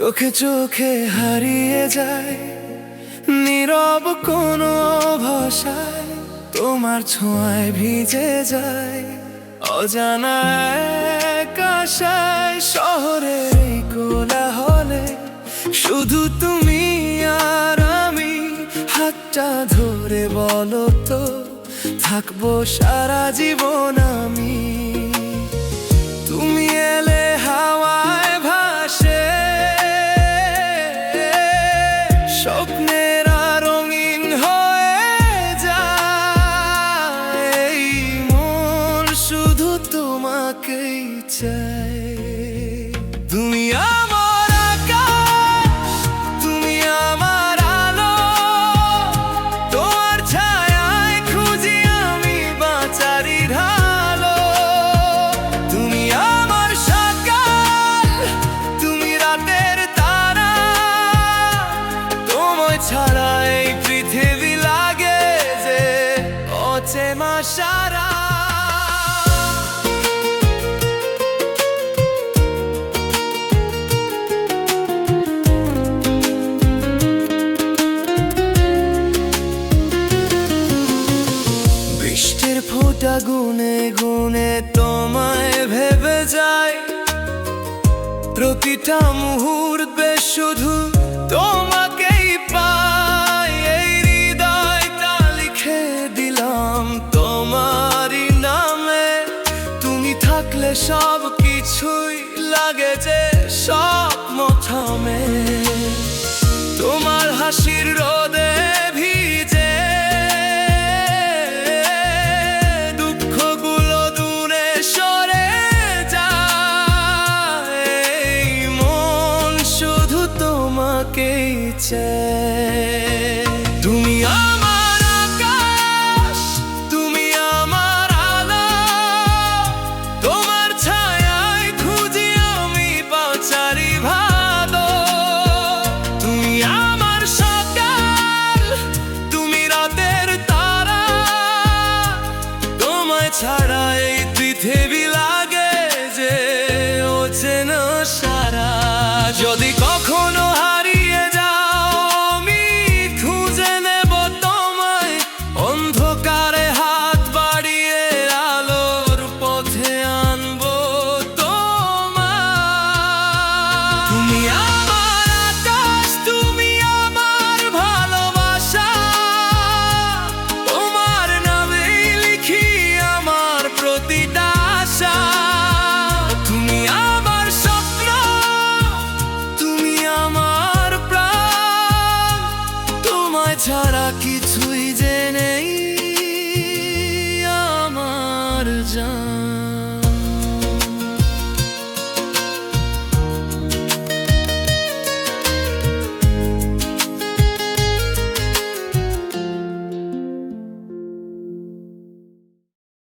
চোখে চোখে হারিয়ে যায় নীরব কোনো ভাষায়, তোমার ছোঁয়ায় ভিজে যায় অজানা এক আশায়। শহরের এই কোলাহলে শুধু তুমি আর আমি, হাতটা ধরে বলো তো থাকবো সারা জীবন আমি। তুমি এলে হাওয়ায় ভাসে স্বপ্নেরা রঙিন হয়ে যায়, এই মন শুধু তোমাকেই চায়। তুমি আমার আকাশ, তুমি আমার আলো, তোমার ছায়ায় খুঁজি আমি বাঁচারি ঢালো। তুমি আমার সকাল, তুমি রাতের তারা, তোমায় ছাড়া এই পৃথিবী লাগে যে অচেনা সারা। বৃষ্টির ফোঁটা গুনে গুনে তোমায় ভেবে যায়, প্রতিটা মুহূর্তে শুধু তোমার